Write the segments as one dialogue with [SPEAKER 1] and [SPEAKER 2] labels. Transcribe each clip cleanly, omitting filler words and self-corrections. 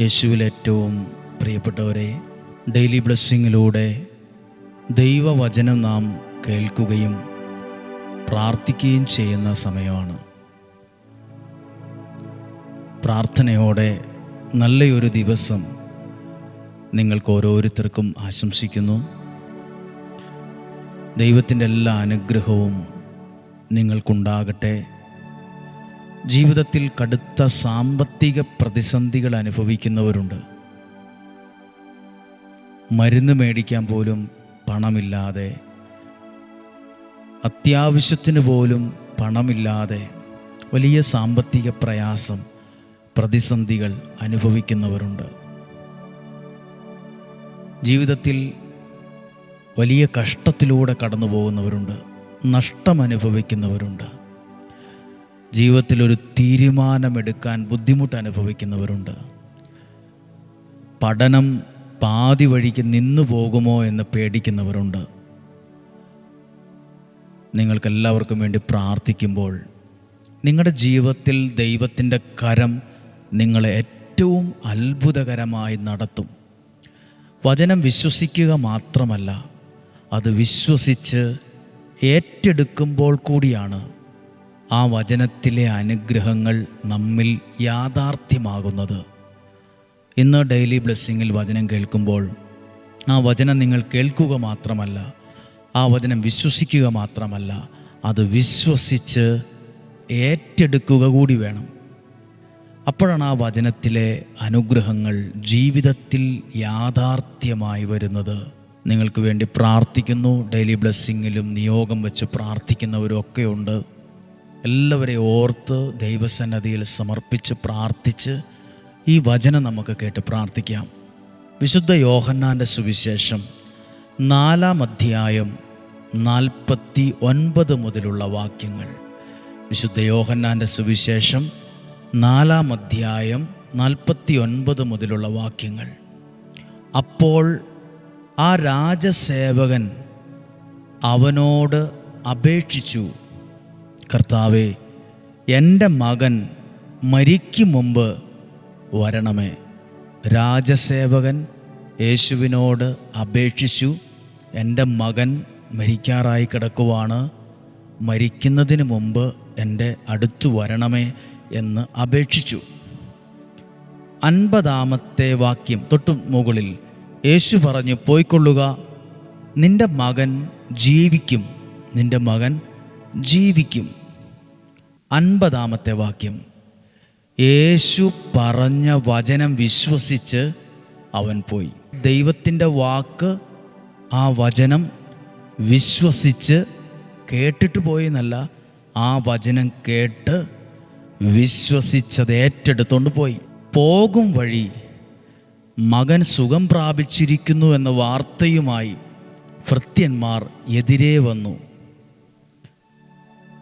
[SPEAKER 1] യേശുവിൽ ഏറ്റവും പ്രിയപ്പെട്ടവരെ, ഡെയിലി ബ്ലെസ്സിങ്ങിലൂടെ ദൈവവചനം നാം കേൾക്കുകയും പ്രാർത്ഥിക്കുകയും ചെയ്യുന്ന സമയമാണ്. പ്രാർത്ഥനയോടെ നല്ലൊരു ദിവസം നിങ്ങൾക്ക് ഓരോരുത്തർക്കും ആശംസിക്കുന്നു. ദൈവത്തിൻ്റെ എല്ലാ അനുഗ്രഹവും നിങ്ങൾക്കുണ്ടാകട്ടെ. ജീവിതത്തിൽ കടുത്ത സാമ്പത്തിക പ്രതിസന്ധികൾ അനുഭവിക്കുന്നവരുണ്ട്. മരുന്ന് മേടിക്കാൻ പോലും പണമില്ലാതെ, അത്യാവശ്യത്തിന് പോലും പണമില്ലാതെ വലിയ സാമ്പത്തിക പ്രയാസം, പ്രതിസന്ധികൾ അനുഭവിക്കുന്നവരുണ്ട്. ജീവിതത്തിൽ വലിയ കഷ്ടത്തിലൂടെ കടന്നു പോകുന്നവരുണ്ട്. നഷ്ടം അനുഭവിക്കുന്നവരുണ്ട്. ജീവിതത്തിലൊരു തീരുമാനമെടുക്കാൻ ബുദ്ധിമുട്ട് അനുഭവിക്കുന്നവരുണ്ട്. പഠനം പാതി വഴിക്ക് നിന്നു പോകുമോ എന്ന് പേടിക്കുന്നവരുണ്ട്. നിങ്ങൾക്കെല്ലാവർക്കും വേണ്ടി പ്രാർത്ഥിക്കുമ്പോൾ നിങ്ങളുടെ ജീവിതത്തിൽ ദൈവത്തിൻ്റെ കരം നിങ്ങളെ ഏറ്റവും അത്ഭുതകരമായി നടത്തും. വചനം വിശ്വസിക്കുക മാത്രമല്ല, അത് വിശ്വസിച്ച് ഏറ്റെടുക്കുമ്പോൾ കൂടിയാണ് ആ വചനത്തിലെ അനുഗ്രഹങ്ങൾ നമ്മിൽ യാഥാർത്ഥ്യമാകുന്നത്. ഇന്ന് ഡെയിലി ബ്ലെസ്സിങ്ങിൽ വചനം കേൾക്കുമ്പോൾ ആ വചനം നിങ്ങൾ കേൾക്കുക മാത്രമല്ല, ആ വചനം വിശ്വസിക്കുക മാത്രമല്ല, അത് വിശ്വസിച്ച് ഏറ്റെടുക്കുക കൂടി വേണം. അപ്പോഴാണ് ആ വചനത്തിലെ അനുഗ്രഹങ്ങൾ ജീവിതത്തിൽ യാഥാർത്ഥ്യമായി വരുന്നത്. നിങ്ങൾക്ക് വേണ്ടി പ്രാർത്ഥിക്കുന്നു. ഡെയിലി ബ്ലെസ്സിങ്ങിലും നിയോഗം വെച്ച് പ്രാർത്ഥിക്കുന്നവരും ഒക്കെ ഉണ്ട്. എല്ലാവരെയും ഓർത്ത് ദൈവസന്നിധിയിൽ സമർപ്പിച്ച് പ്രാർത്ഥിച്ച് ഈ വചനം നമുക്ക് കേട്ട് പ്രാർത്ഥിക്കാം. വിശുദ്ധ യോഹന്നാൻ്റെ സുവിശേഷം 4-ാം അധ്യായം 49 മുതലുള്ള വാക്യങ്ങൾ. വിശുദ്ധ യോഹന്നാൻ്റെ സുവിശേഷം 4-ാം അധ്യായം 49 മുതലുള്ള വാക്യങ്ങൾ. അപ്പോൾ ആ രാജസേവകൻ അവനോട് അപേക്ഷിച്ചു, കർത്താവേ, എൻ്റെ മകൻ മരിക്കും മുമ്പ് വരണമേ. രാജസേവകൻ യേശുവിനോട് അപേക്ഷിച്ചു, എൻ്റെ മകൻ മരിക്കാറായി കിടക്കുവാണ്, മരിക്കുന്നതിന് മുമ്പ് എൻ്റെ അടുത്തു വരണമേ എന്ന് അപേക്ഷിച്ചു. 50-ാമത്തെ വാക്യം തൊട്ടു മുകളിൽ യേശു പറഞ്ഞു, പോയിക്കൊള്ളുക, നിൻ്റെ മകൻ ജീവിക്കും, നിൻ്റെ മകൻ ജീവിക്കും. 50-ാമത്തെ വാക്യം, യേശു പറഞ്ഞ വചനം വിശ്വസിച്ച് അവൻ പോയി. ദൈവത്തിൻ്റെ വാക്ക്, ആ വചനം വിശ്വസിച്ച് കേട്ടിട്ട് പോയെന്നല്ല, ആ വചനം കേട്ട് വിശ്വസിച്ചത് ഏറ്റെടുത്തോണ്ട് പോയി. പോകും വഴി മകൻ സുഖം പ്രാപിച്ചിരിക്കുന്നു എന്ന വാർത്തയുമായി ഭൃത്യന്മാർ എതിരെ വന്നു.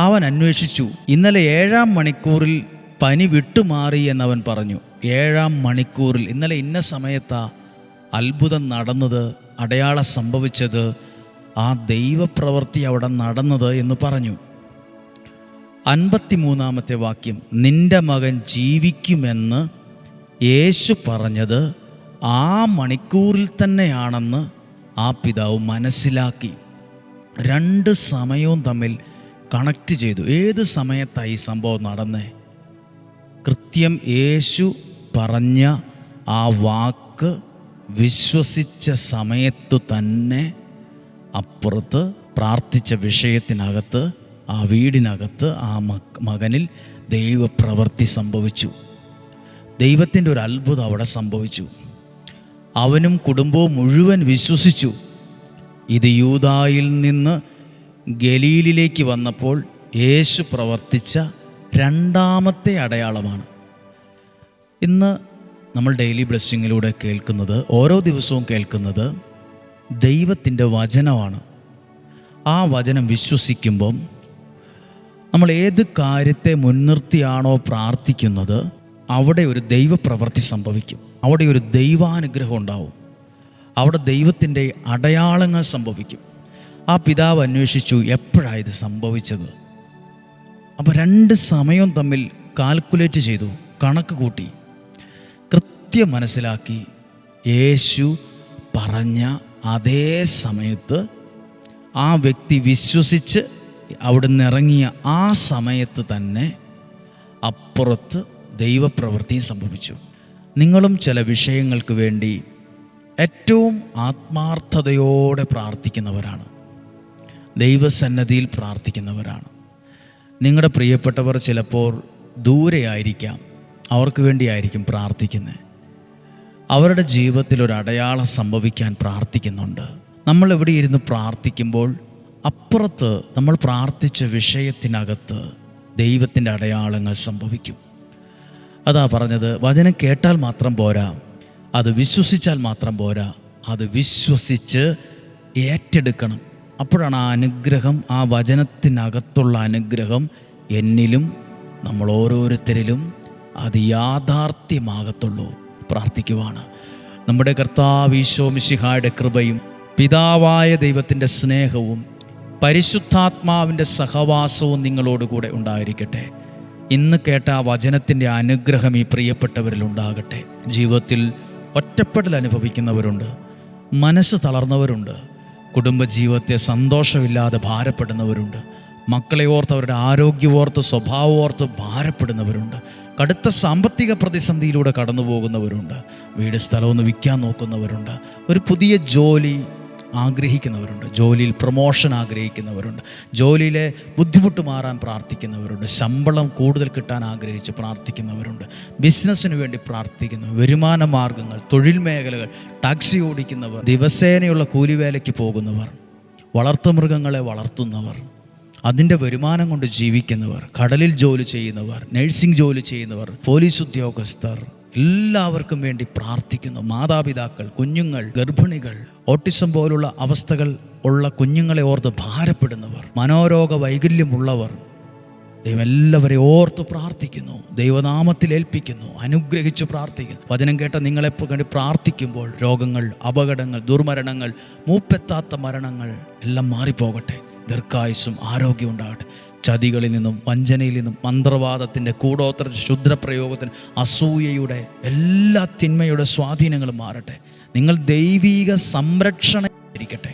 [SPEAKER 1] അവൻ അന്വേഷിച്ചു. ഇന്നലെ 7-ാം മണിക്കൂറിൽ പനി വിട്ടുമാറി എന്നവൻ പറഞ്ഞു. 7-ാം മണിക്കൂറിൽ, ഇന്നലെ ഇന്ന സമയത്താ അത്ഭുതം നടന്നത്, അടയാളം സംഭവിച്ചത്, ആ ദൈവപ്രവൃത്തി അവിടെ നടന്നത് എന്ന് പറഞ്ഞു. 53-ാമത്തെ വാക്യം, നിൻ്റെ മകൻ ജീവിക്കുമെന്ന് യേശു പറഞ്ഞത് ആ മണിക്കൂറിൽ തന്നെയാണെന്ന് ആ പിതാവ് മനസ്സിലാക്കി. 2 സമയവും തമ്മിൽ കണക്റ്റ് ചെയ്തു. ഏത് സമയത്തായി ഈ സംഭവം നടന്നേ? കൃത്യം യേശു പറഞ്ഞ ആ വാക്ക് വിശ്വസിച്ച സമയത്തു തന്നെ അപ്പുറത്ത് പ്രാർത്ഥിച്ച വിഷയത്തിനകത്ത്, ആ വീടിനകത്ത്, ആ മകനിൽ ദൈവപ്രവൃത്തി സംഭവിച്ചു. ദൈവത്തിൻ്റെ ഒരു അത്ഭുതം അവിടെ സംഭവിച്ചു. അവനും കുടുംബവും മുഴുവൻ വിശ്വസിച്ചു. ഇത് യൂദായിൽ നിന്ന് ഗലീലിലേക്ക് വന്നപ്പോൾ യേശു പ്രവർത്തിച്ച 2-ാമത്തെ അടയാളമാണ്. ഇന്ന് നമ്മൾ ഡെയിലി ബ്ലെസ്സിങ്ങിലൂടെ കേൾക്കുന്നത്, ഓരോ ദിവസവും കേൾക്കുന്നത് ദൈവത്തിൻ്റെ വചനമാണ്. ആ വചനം വിശ്വസിക്കുമ്പം നമ്മൾ ഏത് കാര്യത്തെ മുൻനിർത്തിയാണോ പ്രാർത്ഥിക്കുന്നത്, അവിടെ ഒരു ദൈവപ്രവൃത്തി സംഭവിക്കും. അവിടെ ഒരു ദൈവാനുഗ്രഹം ഉണ്ടാവും. അവിടെ ദൈവത്തിൻ്റെ അടയാളങ്ങൾ സംഭവിക്കും. ആ പിതാവ് അന്വേഷിച്ചു, എപ്പോഴാണ് ഇത് സംഭവിച്ചത്? അപ്പോൾ 2 സമയം തമ്മിൽ കാൽക്കുലേറ്റ് ചെയ്തു, കണക്ക് കൂട്ടി. കൃത്യം മനസ്സിലാക്കി യേശു പറഞ്ഞ അതേ സമയത്ത് ആ വ്യക്തി വിശ്വസിച്ച് അവിടുന്ന് ഇറങ്ങിയ ആ സമയത്ത് തന്നെ അപ്പുറത്ത് ദൈവപ്രവൃത്തി സംഭവിച്ചു. നിങ്ങളും ചില വിഷയങ്ങൾക്ക് വേണ്ടി ഏറ്റവും ആത്മാർത്ഥതയോടെ പ്രാർത്ഥിക്കുന്നവരാണ്, ദൈവസന്നദ്ധിയിൽ പ്രാർത്ഥിക്കുന്നവരാണ്. നിങ്ങളുടെ പ്രിയപ്പെട്ടവർ ചിലപ്പോൾ ദൂരെയായിരിക്കാം, അവർക്ക് വേണ്ടിയായിരിക്കും പ്രാർത്ഥിക്കുന്നത്. അവരുടെ ജീവിതത്തിൽ ഒരു അടയാളം സംഭവിക്കാൻ പ്രാർത്ഥിക്കുന്നുണ്ട്. നമ്മൾ ഇവിടെ ഇരുന്ന് പ്രാർത്ഥിക്കുമ്പോൾ അപ്പുറത്ത് നമ്മൾ പ്രാർത്ഥിച്ച വിഷയത്തിനകത്ത് ദൈവത്തിൻ്റെ അടയാളങ്ങൾ സംഭവിക്കും. അതാ പറഞ്ഞത്, വചനം കേട്ടാൽ മാത്രം പോരാ, അത് വിശ്വസിച്ചാൽ മാത്രം പോരാ, അത് വിശ്വസിച്ച് ഏറ്റെടുക്കണം. അപ്പോഴാണ് ആ അനുഗ്രഹം, ആ വചനത്തിനകത്തുള്ള അനുഗ്രഹം എന്നിലും നമ്മൾ ഓരോരുത്തരിലും അത് യാഥാർത്ഥ്യമാകത്തുള്ളൂ. പ്രാർത്ഥിക്കുവാണ്. നമ്മുടെ കർത്താവ് ഈശോ മിശിഹായുടെ കൃപയും പിതാവായ ദൈവത്തിൻ്റെ സ്നേഹവും പരിശുദ്ധാത്മാവിൻ്റെ സഹവാസവും നിങ്ങളോടുകൂടെ ഉണ്ടായിരിക്കട്ടെ. ഇന്ന് കേട്ട ആ വചനത്തിൻ്റെ അനുഗ്രഹം ഈ പ്രിയപ്പെട്ടവരിൽ ഉണ്ടാകട്ടെ. ജീവിതത്തിൽ ഒറ്റപ്പെടൽ അനുഭവിക്കുന്നവരുണ്ട്, മനസ്സ് തളർന്നവരുണ്ട്, കുടുംബജീവിതത്തെ സന്തോഷമില്ലാതെ ഭാരപ്പെടുന്നവരുണ്ട്, മക്കളെ ഓർത്ത് അവരുടെ ആരോഗ്യമോർത്ത് സ്വഭാവമോർത്ത് ഭാരപ്പെടുന്നവരുണ്ട്, കടുത്ത സാമ്പത്തിക പ്രതിസന്ധിയിലൂടെ കടന്നു പോകുന്നവരുണ്ട്, വീട് സ്ഥലമൊന്ന് വിൽക്കാൻ നോക്കുന്നവരുണ്ട്, ഒരു പുതിയ ജോലി ആഗ്രഹിക്കുന്നവരുണ്ട്, ജോലിയിൽ പ്രൊമോഷൻ ആഗ്രഹിക്കുന്നവരുണ്ട്, ജോലിയിലെ ബുദ്ധിമുട്ട് മാറാൻ പ്രാർത്ഥിക്കുന്നവരുണ്ട്, ശമ്പളം കൂടുതൽ കിട്ടാൻ ആഗ്രഹിച്ച് പ്രാർത്ഥിക്കുന്നവരുണ്ട്, ബിസിനസ്സിന് വേണ്ടി പ്രാർത്ഥിക്കുന്നവർ, വരുമാന മാർഗങ്ങൾ, തൊഴിൽ മേഖലകൾ, ടാക്സി ഓടിക്കുന്നവർ, ദിവസേനയുള്ള കൂലിവേലയ്ക്ക് പോകുന്നവർ, വളർത്തുമൃഗങ്ങളെ വളർത്തുന്നവർ, അതിൻ്റെ വരുമാനം കൊണ്ട് ജീവിക്കുന്നവർ, കടലിൽ ജോലി ചെയ്യുന്നവർ, നഴ്സിംഗ് ജോലി ചെയ്യുന്നവർ, പോലീസ് ഉദ്യോഗസ്ഥർ, എല്ലാവർക്കും വേണ്ടി പ്രാർത്ഥിക്കുന്നു. മാതാപിതാക്കൾ, കുഞ്ഞുങ്ങൾ, ഗർഭിണികൾ, ഓട്ടിസം പോലുള്ള അവസ്ഥകൾ ഉള്ള കുഞ്ഞുങ്ങളെ ഓർത്ത് ഭാരപ്പെടുന്നവർ, മനോരോഗ വൈകല്യമുള്ളവർ, ദൈവം എല്ലാവരെയും ഓർത്ത് പ്രാർത്ഥിക്കുന്നു, ദൈവനാമത്തിൽ ഏൽപ്പിക്കുന്നു, അനുഗ്രഹിച്ച് പ്രാർത്ഥിക്കുന്നു. വചനം കേട്ട നിങ്ങളെപ്പോൾ കണ്ടി പ്രാർത്ഥിക്കുമ്പോൾ രോഗങ്ങൾ, അപകടങ്ങൾ, ദുർമരണങ്ങൾ, മൂപ്പെത്താത്ത മരണങ്ങൾ എല്ലാം മാറിപ്പോകട്ടെ. ദീർഘായുസ്സും ആരോഗ്യം ഉണ്ടാകട്ടെ. ചതികളിൽ നിന്നും വഞ്ചനയിൽ നിന്നും മന്ത്രവാദത്തിൻ്റെ കൂടോത്ര ക്ഷുദ്രപ്രയോഗത്തിന് അസൂയയുടെ എല്ലാ തിന്മയുടെ സ്വാധീനങ്ങളും മാറട്ടെ. നിങ്ങൾ ദൈവീക സംരക്ഷണം ഇരിക്കട്ടെ.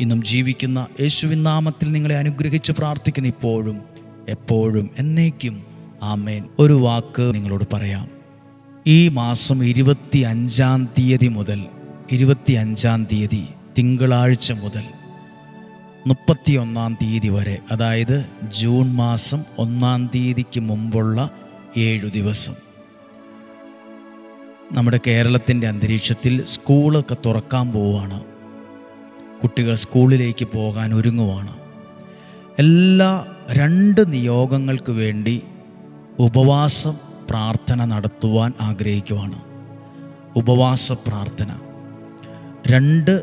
[SPEAKER 1] ഇന്നും ജീവിക്കുന്ന യേശുവിൻ നാമത്തിൽ നിങ്ങളെ അനുഗ്രഹിച്ച് പ്രാർത്ഥിക്കുന്നു, ഇപ്പോഴും എപ്പോഴും എന്നേക്കും. ആമേൻ. ഒരു വാക്ക് നിങ്ങളോട് പറയാം. ഈ മാസം 25-ാം തീയതി മുതൽ 25-ാം തീയതി തിങ്കളാഴ്ച മുതൽ 31-ാം തീയതി വരെ, അതായത് ജൂൺ മാസം 1-ാം തീയതിക്ക് മുമ്പുള്ള 7 ദിവസം നമ്മുടെ കേരളത്തിൻ്റെ അന്തരീക്ഷത്തിൽ സ്കൂളൊക്കെ തുറക്കാൻ പോവുകയാണ്. കുട്ടികൾ സ്കൂളിലേക്ക് പോകാൻ ഒരുങ്ങുവാണ്. എല്ലാ 2 നിയോഗങ്ങൾക്ക് വേണ്ടി ഉപവാസം പ്രാർത്ഥന നടത്തുവാൻ ആഗ്രഹിക്കുവാണ്. ഉപവാസ പ്രാർത്ഥന 2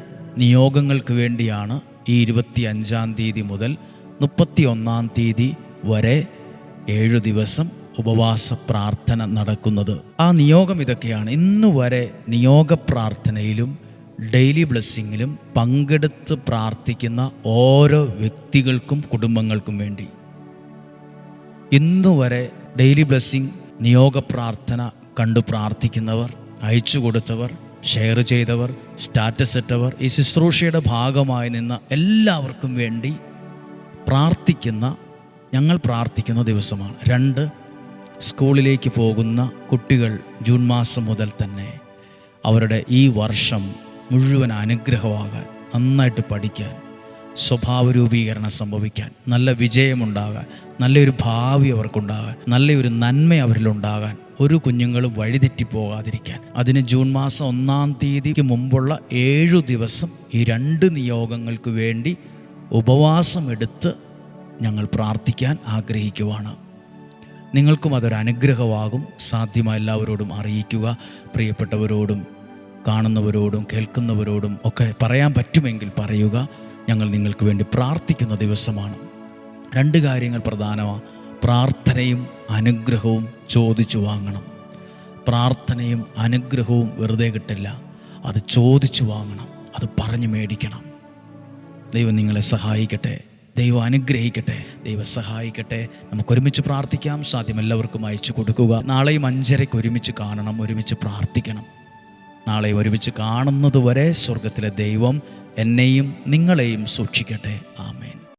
[SPEAKER 1] നിയോഗങ്ങൾക്ക് വേണ്ടിയാണ് ഈ 25-ാം തീയതി മുതൽ 31-ാം തീയതി വരെ 7 ദിവസം ഉപവാസ പ്രാർത്ഥന നടക്കുന്നത്. ആ നിയോഗം ഇതൊക്കെയാണ്. ഇന്ന് വരെ നിയോഗ പ്രാർത്ഥനയിലും ഡെയിലി ബ്ലെസ്സിങ്ങിലും പങ്കെടുത്ത് പ്രാർത്ഥിക്കുന്ന ഓരോ വ്യക്തികൾക്കും കുടുംബങ്ങൾക്കും വേണ്ടി, ഇന്നു വരെ ഡെയിലി ബ്ലെസ്സിങ് നിയോഗ പ്രാർത്ഥന കണ്ടു പ്രാർത്ഥിക്കുന്നവർ, അയച്ചു കൊടുത്തവർ, ഷെയർ ചെയ്തവർ, സ്റ്റാറ്റസ് ഇട്ടവർ, ഈ ശുശ്രൂഷയുടെ ഭാഗമായി നിന്ന എല്ലാവർക്കും വേണ്ടി ഞങ്ങൾ പ്രാർത്ഥിക്കുന്ന ദിവസമാണ്. 2 സ്കൂളിലേക്ക് പോകുന്ന കുട്ടികൾ ജൂൺ മാസം മുതൽ തന്നെ അവരുടെ ഈ വർഷം മുഴുവൻ അനുഗ്രഹമാകാൻ, നന്നായിട്ട് പഠിക്കാൻ, സ്വഭാവ രൂപീകരണം സംഭവിക്കാൻ, നല്ല വിജയമുണ്ടാകാൻ, നല്ലൊരു ഭാവി അവർക്കുണ്ടാകാൻ, നല്ലൊരു നന്മ അവരിലുണ്ടാകാൻ, ഒരു കുഞ്ഞുങ്ങളും വഴിതെറ്റിപ്പോകാതിരിക്കാൻ, അതിന് ജൂൺ മാസം 1-ാം തീയതിക്ക് മുമ്പുള്ള 7 ദിവസം ഈ 2 നിയോഗങ്ങൾക്ക് വേണ്ടി ഉപവാസം എടുത്ത് ഞങ്ങൾ പ്രാർത്ഥിക്കാൻ ആഗ്രഹിക്കുവാണ്. നിങ്ങൾക്കും അതൊരു അനുഗ്രഹമാകും. സാധ്യമായ എല്ലാവരോടും അറിയിക്കുക. പ്രിയപ്പെട്ടവരോടും കാണുന്നവരോടും കേൾക്കുന്നവരോടും ഒക്കെ പറയാൻ പറ്റുമെങ്കിൽ പറയുക. ഞങ്ങൾ നിങ്ങൾക്ക് വേണ്ടി പ്രാർത്ഥിക്കുന്ന ദിവസമാണ്. 2 കാര്യങ്ങൾ പ്രധാനമാണ്. പ്രാർത്ഥനയും അനുഗ്രഹവും ചോദിച്ചു വാങ്ങണം. പ്രാർത്ഥനയും അനുഗ്രഹവും വെറുതെ കിട്ടില്ല, അത് ചോദിച്ചു വാങ്ങണം, അത് പറഞ്ഞു മേടിക്കണം. ദൈവം നിങ്ങളെ സഹായിക്കട്ടെ. ദൈവം അനുഗ്രഹിക്കട്ടെ, ദൈവം സഹായിക്കട്ടെ. നമുക്കൊരുമിച്ച് പ്രാർത്ഥിക്കാം. സാധ്യം എല്ലാവർക്കും അയച്ചു കൊടുക്കുക. നാളെയും 5:30 ഒരുമിച്ച് കാണണം, ഒരുമിച്ച് പ്രാർത്ഥിക്കണം. നാളെ ഒരുമിച്ച് കാണുന്നത് വരെ സ്വർഗത്തിലെ ദൈവം എന്നെയും നിങ്ങളെയും സൂക്ഷിക്കട്ടെ. ആമേൻ.